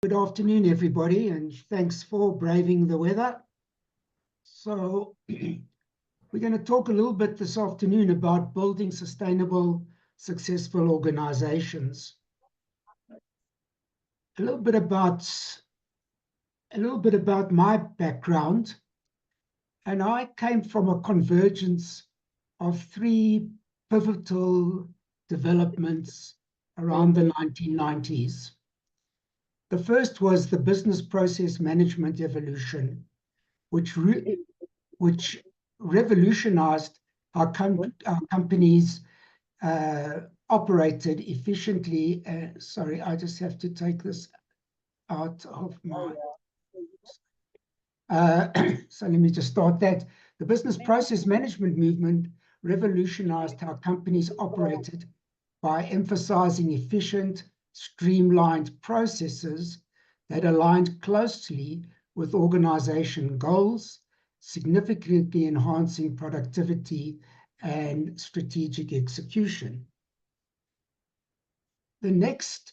Good afternoon, everybody, and thanks for braving the weather. So we're going to talk a little bit this afternoon about building sustainable, successful organizations. A little bit about my background, and I came from a convergence of three pivotal developments around the 1990s. The first was the business process management evolution, which revolutionized how companies operated efficiently. Sorry, I just have to take this out of my... so let me just start that. The business process management movement revolutionized how companies operated by emphasizing efficient, streamlined processes that aligned closely with organization goals, significantly enhancing productivity and strategic execution. The next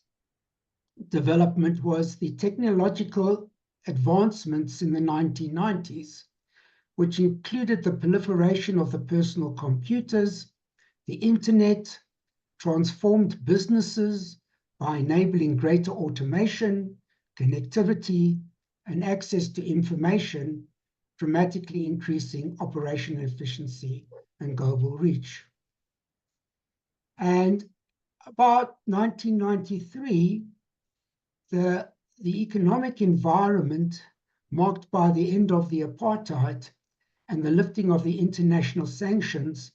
development was the technological advancements in the 1990s, which included the proliferation of the personal computers, the internet, transformed businesses by enabling greater automation, connectivity, and access to information, dramatically increasing operational efficiency and global reach. And about 1993, the economic environment marked by the end of the apartheid and the lifting of the international sanctions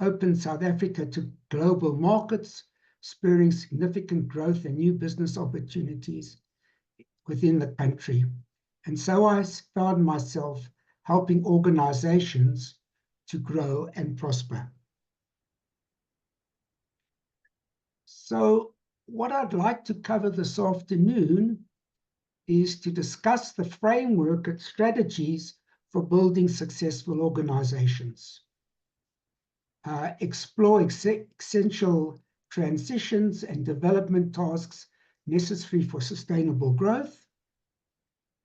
opened South Africa to global markets, spurring significant growth and new business opportunities within the country. And so I found myself helping organizations to grow and prosper. So what I'd like to cover this afternoon is to discuss the framework and strategies for building successful organizations, explore essential transitions and development tasks necessary for sustainable growth.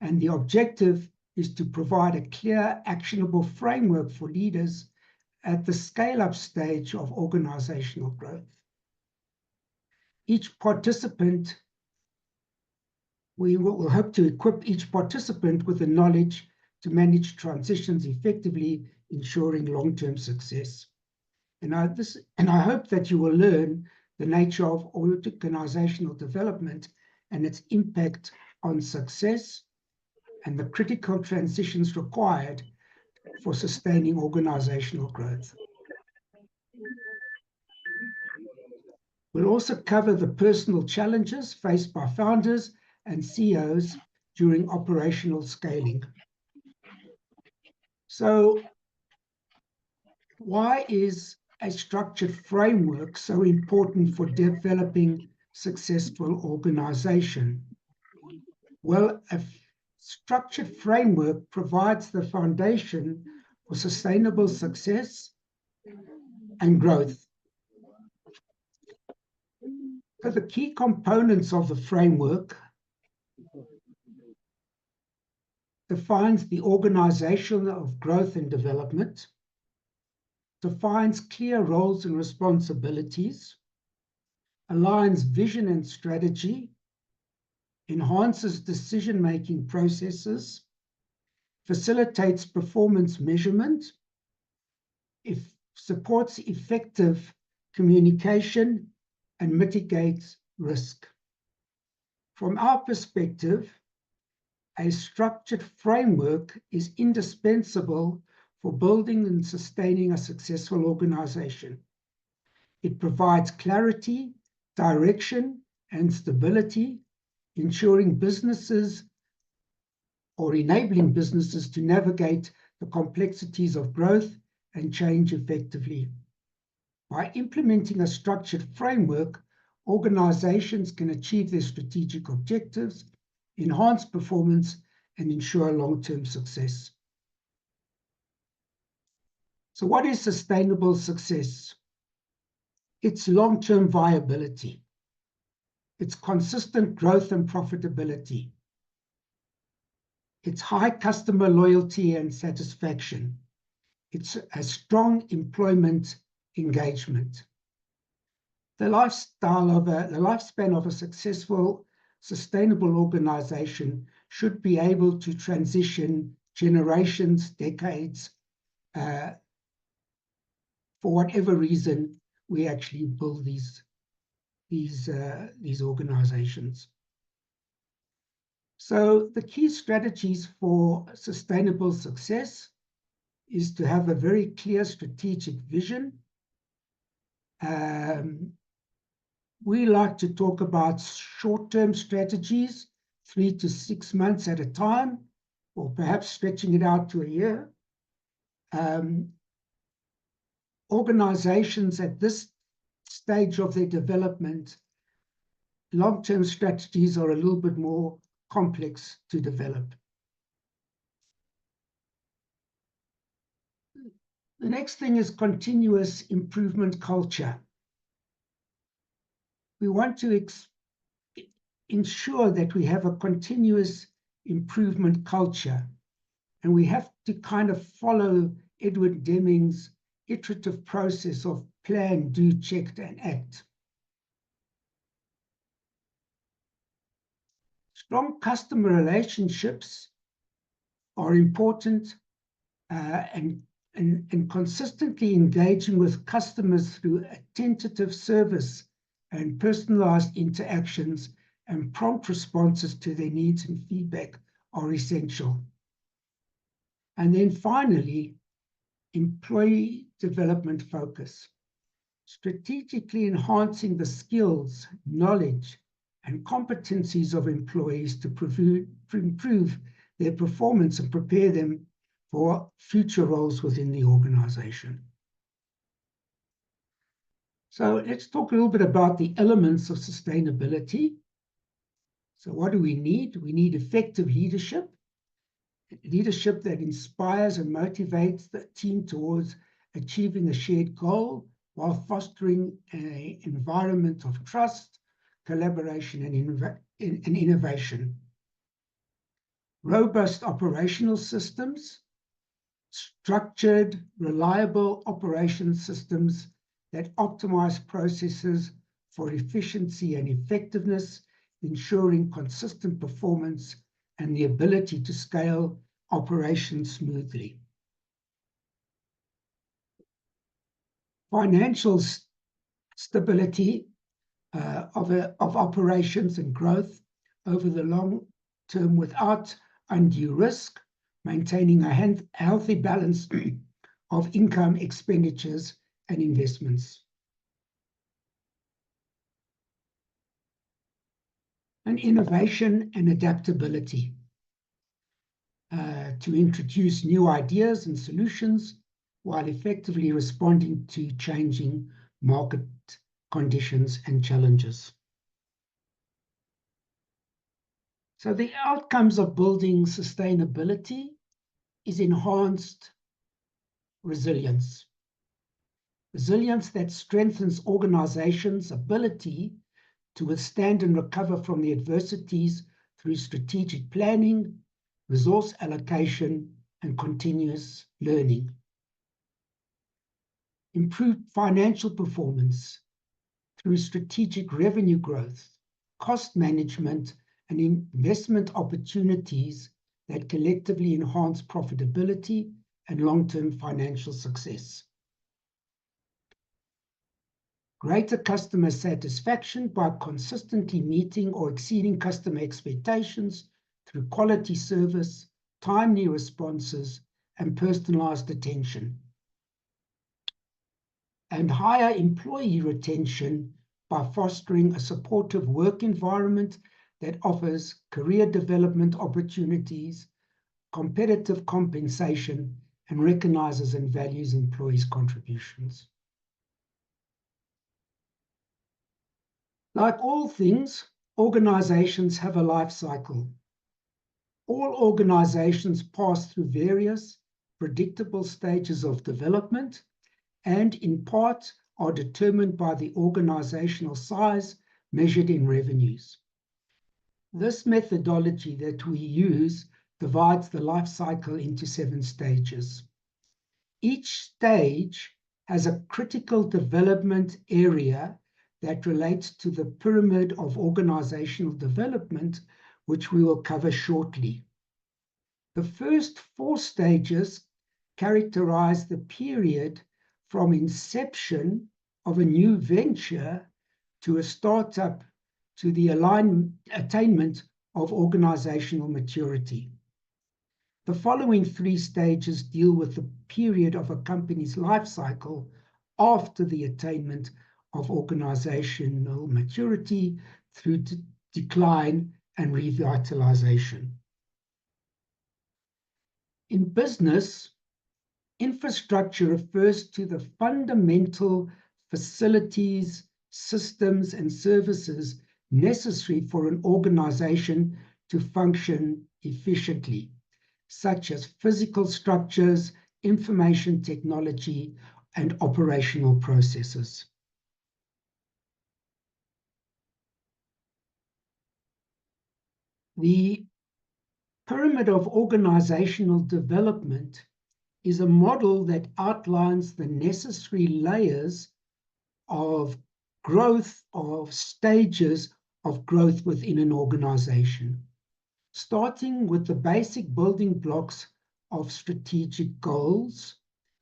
And the objective is to provide a clear, actionable framework for leaders at the scale-up stage of organizational growth. We will hope to equip each participant with the knowledge to manage transitions effectively, ensuring long-term success. And I hope that you will learn the nature of organizational development and its impact on success and the critical transitions required for sustaining organizational growth. We'll also cover the personal challenges faced by founders and CEOs during operational scaling. So why is a structured framework so important for developing successful organization? Well, a structured framework provides the foundation for sustainable success and growth. So the key components of the framework defines the organization of growth and development, defines clear roles and responsibilities, aligns vision and strategy, enhances decision-making processes, facilitates performance measurement, supports effective communication, and mitigates risk. From our perspective, a structured framework is indispensable for building and sustaining a successful organization. It provides clarity, direction, and stability, ensuring businesses or enabling businesses to navigate the complexities of growth and change effectively. By implementing a structured framework, organizations can achieve their strategic objectives, enhance performance, and ensure long-term success. So what is sustainable success? It's long-term viability. It's consistent growth and profitability. It's high customer loyalty and satisfaction. It's a strong employment engagement. The lifespan of a successful, sustainable organization should be able to transition generations, decades, for whatever reason we actually build these organizations. So the key strategies for sustainable success is to have a very clear strategic vision. We like to talk about short-term strategies, 3 to 6 months at a time, or perhaps stretching it out to a year. Organizations at this stage of their development, long-term strategies are a little bit more complex to develop. The next thing is continuous improvement culture. We want to ensure that we have a continuous improvement culture, and we have to kind of follow Edward Deming's iterative process of plan, do, check, and act. Strong customer relationships are important, and consistently engaging with customers through attentive service and personalized interactions and prompt responses to their needs and feedback are essential. And then finally, employee development focus. Strategically enhancing the skills, knowledge, and competencies of employees to improve their performance and prepare them for future roles within the organization. So let's talk a little bit about the elements of sustainability. So what do we need? We need effective leadership that inspires and motivates the team towards achieving a shared goal while fostering an environment of trust, collaboration, and innovation. Robust operational systems, structured, reliable operation systems that optimize processes for efficiency and effectiveness, ensuring consistent performance and the ability to scale operations smoothly. Financial stability of operations and growth over the long term without undue risk, maintaining a healthy balance of income, expenditures, and investments. And innovation and adaptability to introduce new ideas and solutions while effectively responding to changing market conditions and challenges. So the outcomes of building sustainability is enhanced resilience. Resilience that strengthens organizations' ability to withstand and recover from the adversities through strategic planning, resource allocation, and continuous learning. Improved financial performance through strategic revenue growth, cost management, and investment opportunities that collectively enhance profitability and long-term financial success. Greater customer satisfaction by consistently meeting or exceeding customer expectations through quality service, timely responses, and personalized attention. And higher employee retention by fostering a supportive work environment that offers career development opportunities, competitive compensation, and recognizes and values employees' contributions. Like all things, organizations have a life cycle. All organizations pass through various predictable stages of development and in part are determined by the organizational size measured in revenues. This methodology that we use divides the life cycle into 7 stages. Each stage has a critical development area that relates to the pyramid of organizational development, which we will cover shortly. The first 4 stages characterize the period from inception of a new venture to a startup to the attainment of organizational maturity. The following 3 stages deal with the period of a company's life cycle after the attainment of organizational maturity through decline and revitalization. In business, infrastructure refers to the fundamental facilities, systems, and services necessary for an organization to function efficiently, such as physical structures, information technology, and operational processes. The pyramid of organizational development is a model that outlines the necessary layers of growth, of stages of growth within an organization, starting with the basic building blocks of strategic goals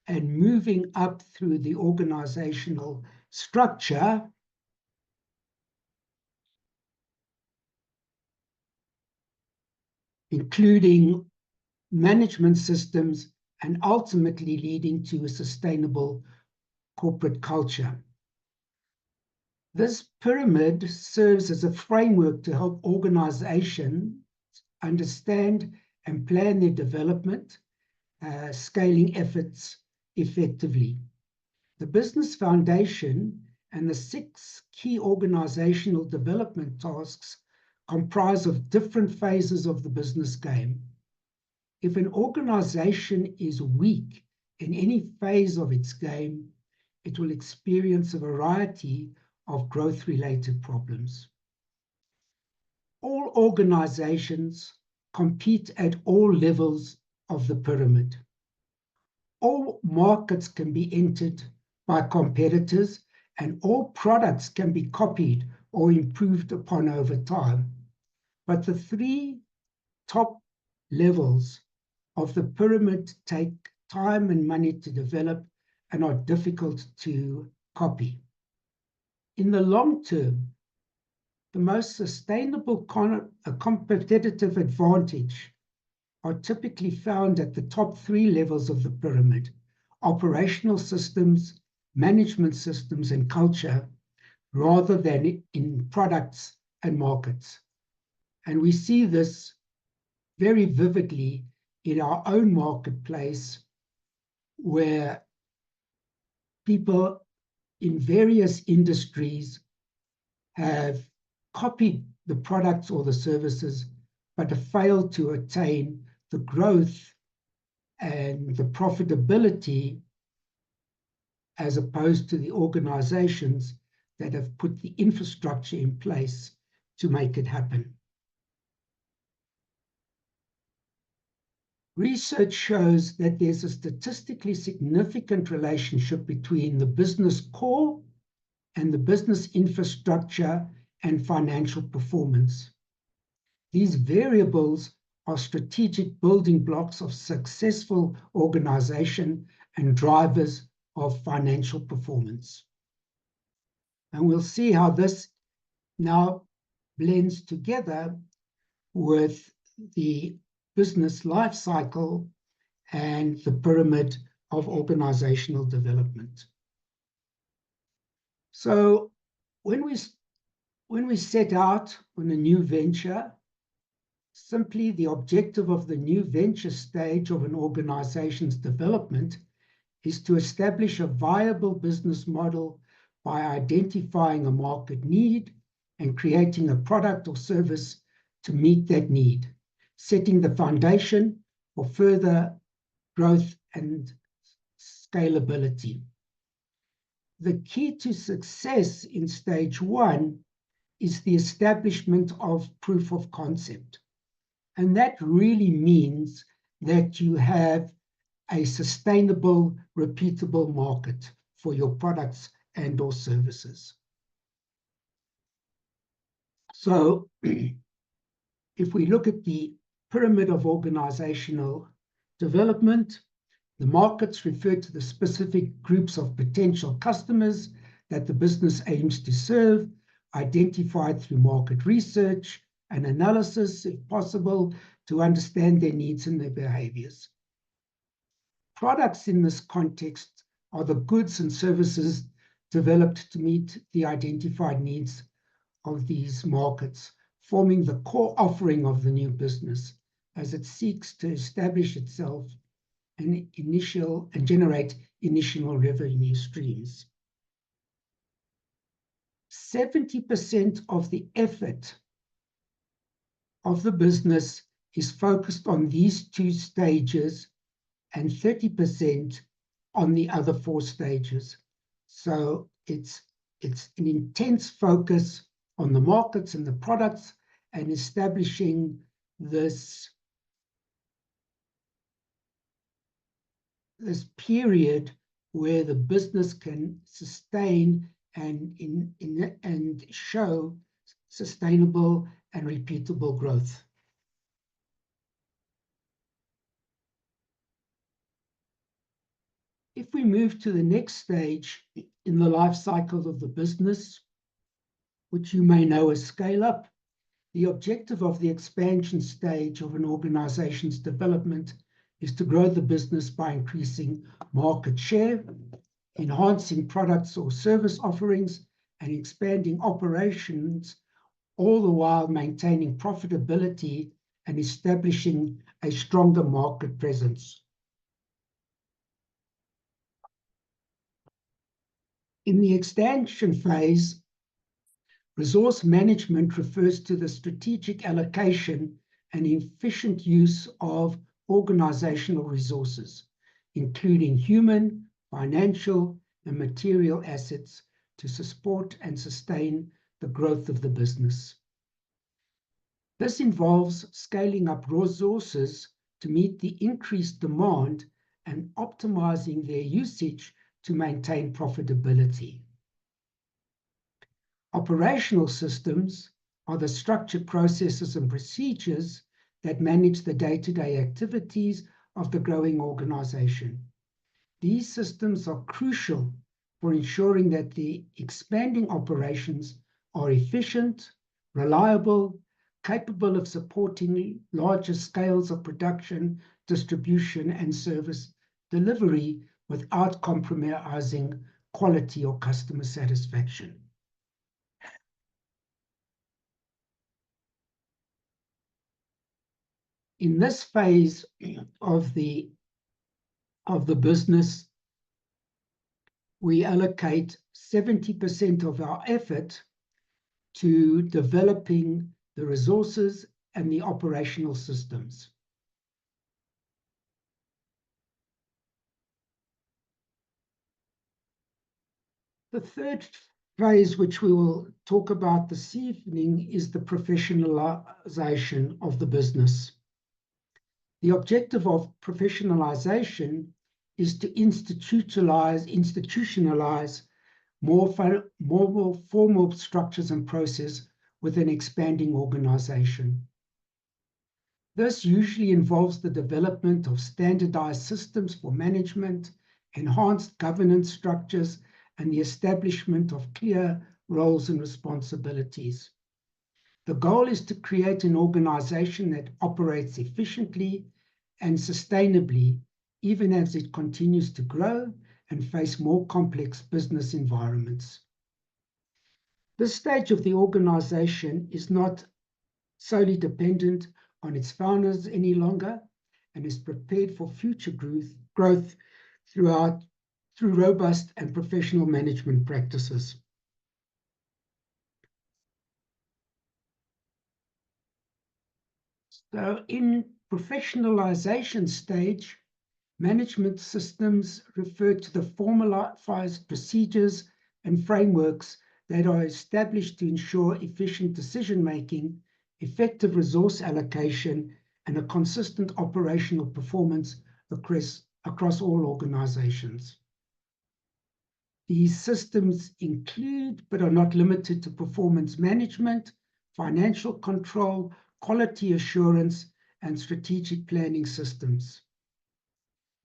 and moving up through the organizational structure, including management systems, and ultimately leading to a sustainable corporate culture. This pyramid serves as a framework to help organizations understand and plan their development, scaling efforts effectively. The business foundation and the 6 key organizational development tasks comprise of different phases of the business game. If an organization is weak in any phase of its game, it will experience a variety of growth-related problems. All organizations compete at all levels of the pyramid. All markets can be entered by competitors, and all products can be copied or improved upon over time. But the 3 top levels of the pyramid take time and money to develop and are difficult to copy. In the long term, the most sustainable competitive advantage are typically found at the top 3 levels of the pyramid: operational systems, management systems, and culture, rather than in products and markets. And we see this very vividly in our own marketplace, where people in various industries have copied the products or the services, but have failed to attain the growth and the profitability as opposed to the organizations that have put the infrastructure in place to make it happen. Research shows that there's a statistically significant relationship between the business core and the business infrastructure and financial performance. These variables are strategic building blocks of successful organization and drivers of financial performance. And we'll see how this now blends together with the business life cycle and the pyramid of organizational development. So when we set out on a new venture, simply the objective of the new venture stage of an organization's development is to establish a viable business model by identifying a market need and creating a product or service to meet that need, setting the foundation for further growth and scalability. The key to success in stage 1 is the establishment of proof of concept. And that really means that you have a sustainable, repeatable market for your products and or services. So if we look at the pyramid of organizational development, the markets refer to the specific groups of potential customers that the business aims to serve, identified through market research and analysis, if possible, to understand their needs and their behaviors. Products in this context are the goods and services developed to meet the identified needs of these markets, forming the core offering of the new business as it seeks to establish itself and generate initial revenue streams. 70% of the effort of the business is focused on these two stages and 30% on the other four stages. So it's an intense focus on the markets and the products and establishing this period where the business can sustain and show sustainable and repeatable growth. If we move to the next stage in the life cycle of the business, which you may know as scale-up, the objective of the expansion stage of an organization's development is to grow the business by increasing market share, enhancing products or service offerings, and expanding operations, all the while maintaining profitability and establishing a stronger market presence. In the expansion phase, resource management refers to the strategic allocation and efficient use of organizational resources, including human, financial, and material assets to support and sustain the growth of the business. This involves scaling up resources to meet the increased demand and optimizing their usage to maintain profitability. Operational systems are the structured processes and procedures that manage the day-to-day activities of the growing organization. These systems are crucial for ensuring that the expanding operations are efficient, reliable, capable of supporting larger scales of production, distribution, and service delivery without compromising quality or customer satisfaction. In this phase of the business, we allocate 70% of our effort to developing the resources and the operational systems. The third phase, which we will talk about this evening, is the professionalization of the business. The objective of professionalization is to institutionalize more formal structures and processes with an expanding organization. This usually involves the development of standardized systems for management, enhanced governance structures, and the establishment of clear roles and responsibilities. The goal is to create an organization that operates efficiently and sustainably, even as it continues to grow and face more complex business environments. This stage of the organization is not solely dependent on its founders any longer and is prepared for future growth through robust and professional management practices. So in professionalization stage, management systems refer to the formalized procedures and frameworks that are established to ensure efficient decision-making, effective resource allocation, and a consistent operational performance across all organizations. These systems include, but are not limited to, performance management, financial control, quality assurance, and strategic planning systems.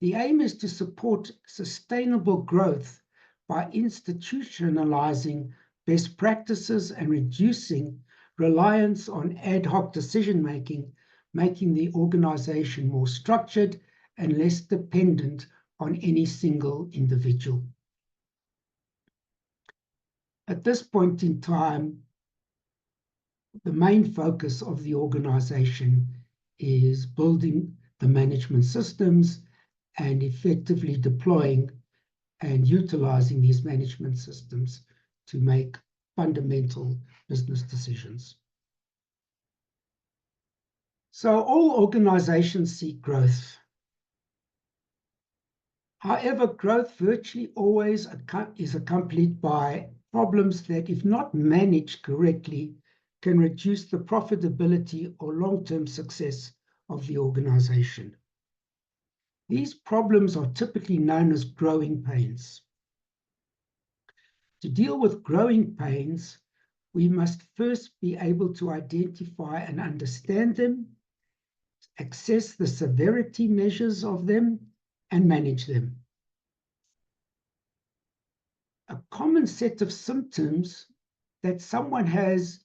The aim is to support sustainable growth by institutionalizing best practices and reducing reliance on ad hoc decision-making, making the organization more structured and less dependent on any single individual. At this point in time, the main focus of the organization is building the management systems and effectively deploying and utilizing these management systems to make fundamental business decisions. So all organizations seek growth. However, growth virtually always is accompanied by problems that, if not managed correctly, can reduce the profitability or long-term success of the organization. These problems are typically known as growing pains. To deal with growing pains, we must first be able to identify and understand them, assess the severity measures of them, and manage them. A common set of symptoms that someone has,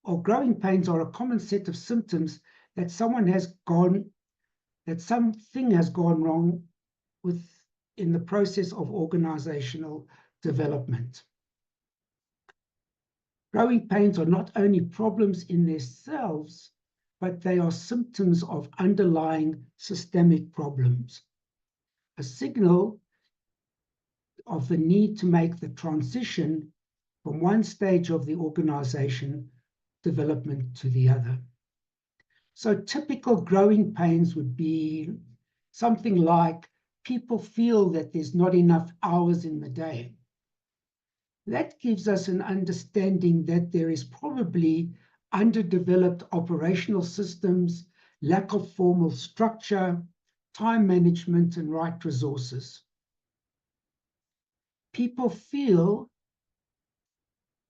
or growing pains are a common set of symptoms that something has gone wrong in the process of organizational development. Growing pains are not only problems in themselves, but they are symptoms of underlying systemic problems, a signal of the need to make the transition from one stage of the organization development to the other. So typical growing pains would be something like people feel that there's not enough hours in the day. That gives us an understanding that there is probably underdeveloped operational systems, lack of formal structure, time management, and right resources.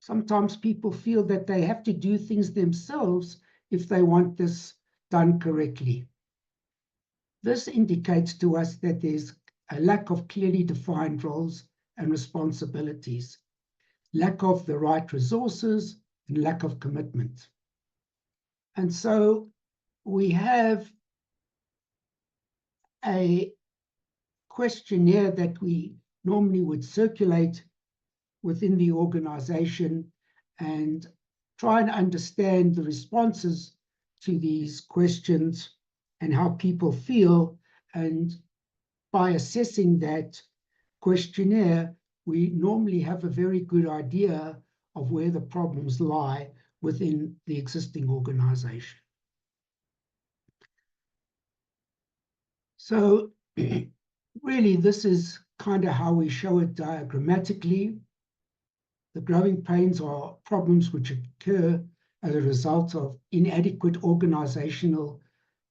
Sometimes people feel that they have to do things themselves if they want this done correctly. This indicates to us that there's a lack of clearly defined roles and responsibilities, lack of the right resources, and lack of commitment. And so we have a questionnaire that we normally would circulate within the organization and try and understand the responses to these questions and how people feel. And by assessing that questionnaire, we normally have a very good idea of where the problems lie within the existing organization. So really, this is kind of how we show it diagrammatically. The growing pains are problems which occur as a result of inadequate organizational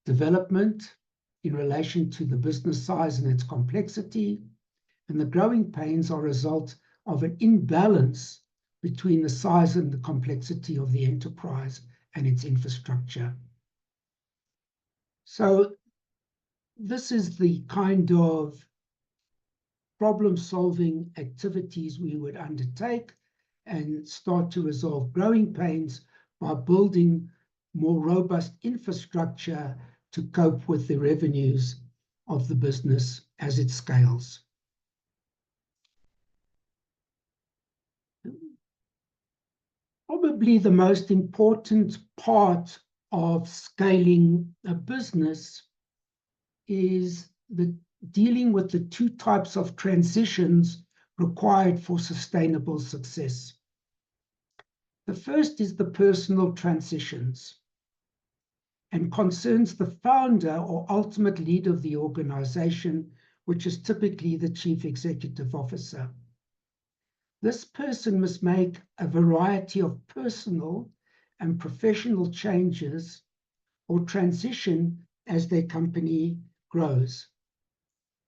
development in relation to the business size and its complexity. And the growing pains are a result of an imbalance between the size and the complexity of the enterprise and its infrastructure. So this is the kind of problem-solving activities we would undertake and start to resolve growing pains by building more robust infrastructure to cope with the revenues of the business as it scales. Probably the most important part of scaling a business is dealing with the two types of transitions required for sustainable success. The first is the personal transitions and concerns the founder or ultimate leader of the organization, which is typically the chief executive officer. This person must make a variety of personal and professional changes or transition as their company grows.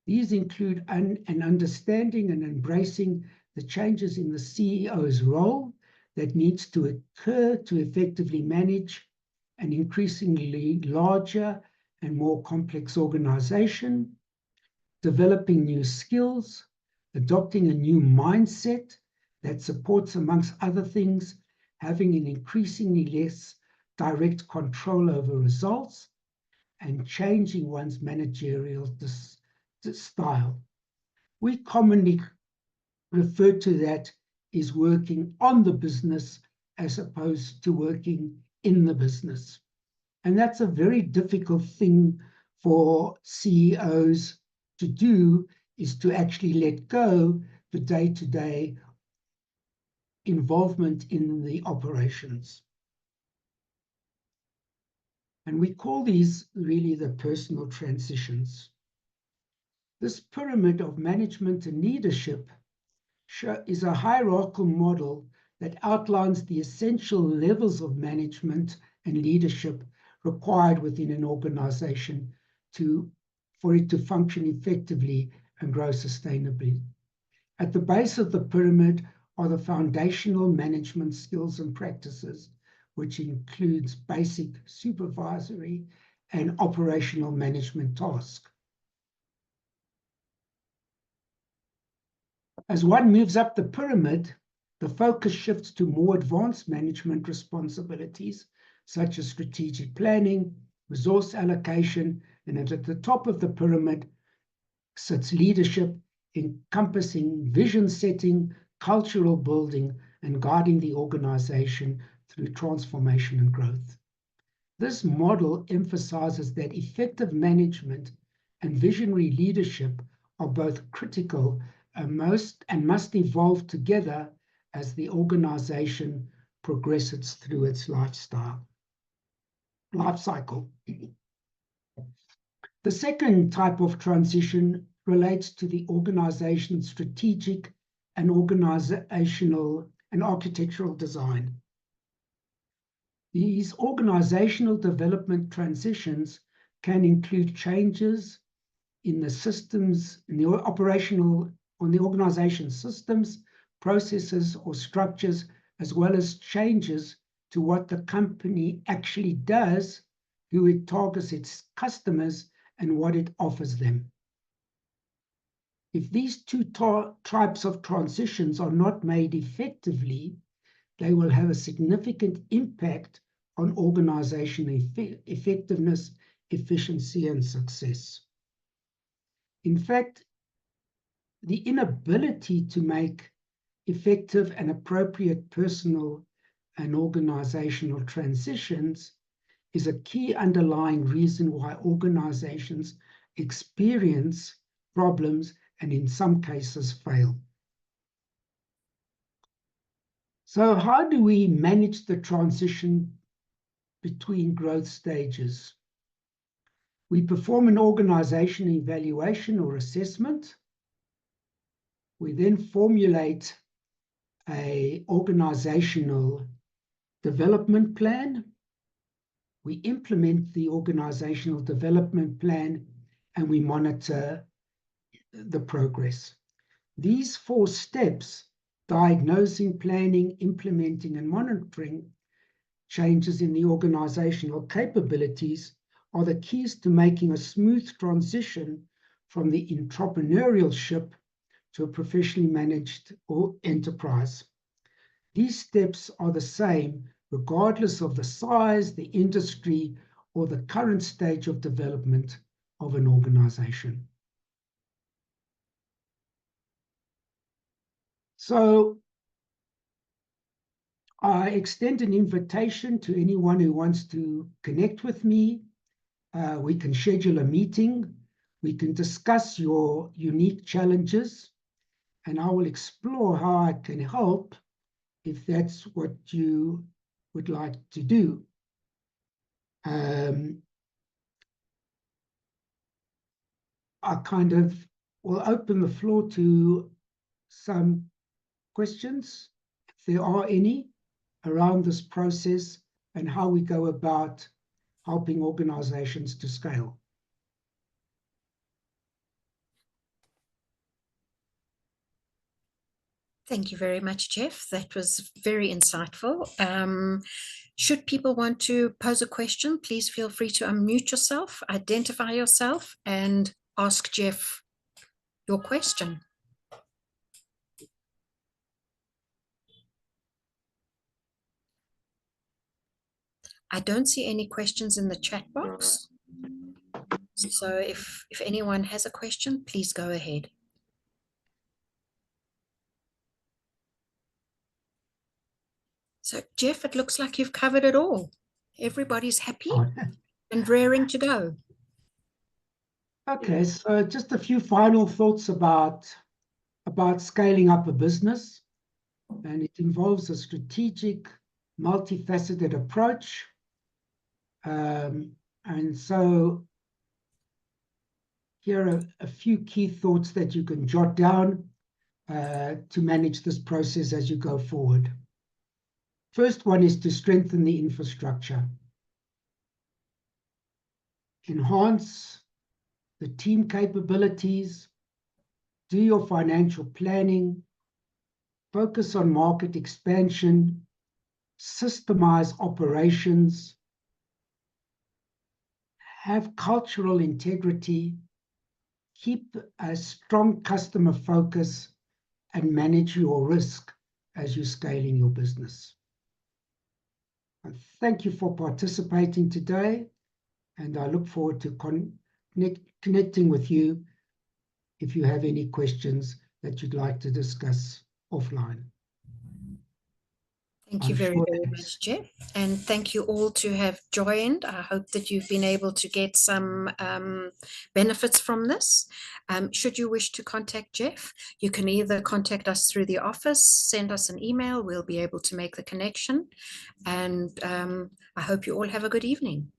These include an understanding and embracing the changes in the CEO's role that needs to occur to effectively manage an increasingly larger and more complex organization, developing new skills, adopting a new mindset that supports, amongst other things, having an increasingly less direct control over results, and changing one's managerial style. We commonly refer to that as working on the business as opposed to working in the business. And that's a very difficult thing for CEOs to do, is to actually let go the day-to-day involvement in the operations. And we call these really the personal transitions. This pyramid of management and leadership is a hierarchical model that outlines the essential levels of management and leadership required within an organization for it to function effectively and grow sustainably. At the base of the pyramid are the foundational management skills and practices, which includes basic supervisory and operational management tasks. As one moves up the pyramid, the focus shifts to more advanced management responsibilities, such as strategic planning, resource allocation, and at the top of the pyramid sits leadership, encompassing vision setting, cultural building, and guiding the organization through transformation and growth. This model emphasizes that effective management and visionary leadership are both critical and must evolve together as the organization progresses through its life cycle. The second type of transition relates to the organization's strategic and organizational and architectural design. These organizational development transitions can include changes in the systems, in the organization's systems, processes, or structures, as well as changes to what the company actually does, who it targets its customers, and what it offers them. If these two types of transitions are not made effectively, they will have a significant impact on organizational effectiveness, efficiency, and success. In fact, the inability to make effective and appropriate personal and organizational transitions is a key underlying reason why organizations experience problems and in some cases fail. So how do we manage the transition between growth stages? We perform an organizational evaluation or assessment. We then formulate an organizational development plan. We implement the organizational development plan, and we monitor the progress. These 4 steps, diagnosing, planning, implementing, and monitoring changes in the organizational capabilities, are the keys to making a smooth transition from the entrepreneurship to a professionally managed enterprise. These steps are the same regardless of the size, the industry, or the current stage of development of an organization. So I extend an invitation to anyone who wants to connect with me. We can schedule a meeting. We can discuss your unique challenges, and I will explore how I can help if that's what you would like to do. I kind of will open the floor to some questions, if there are any, around this process and how we go about helping organizations to scale. Thank you very much, Jeff. That was very insightful. Should people want to pose a question, please feel free to unmute yourself, identify yourself, and ask Jeff your question. I don't see any questions in the chat box. So if anyone has a question, please go ahead. So Jeff, it looks like you've covered it all. Everybody's happy and raring to go. Okay, so just a few final thoughts about scaling up a business. And it involves a strategic, multifaceted approach. And so here are a few key thoughts that you can jot down to manage this process as you go forward. First one is to strengthen the infrastructure. Enhance the team capabilities, do your financial planning, focus on market expansion, systemize operations, have cultural integrity, keep a strong customer focus, and manage your risk as you're scaling your business. Thank you for participating today, and I look forward to connecting with you if you have any questions that you'd like to discuss offline. Thank you very much, Jeff. And thank you all to have joined. I hope that you've been able to get some benefits from this. Should you wish to contact Jeff, you can either contact us through the office, send us an email, we'll be able to make the connection. And I hope you all have a good evening.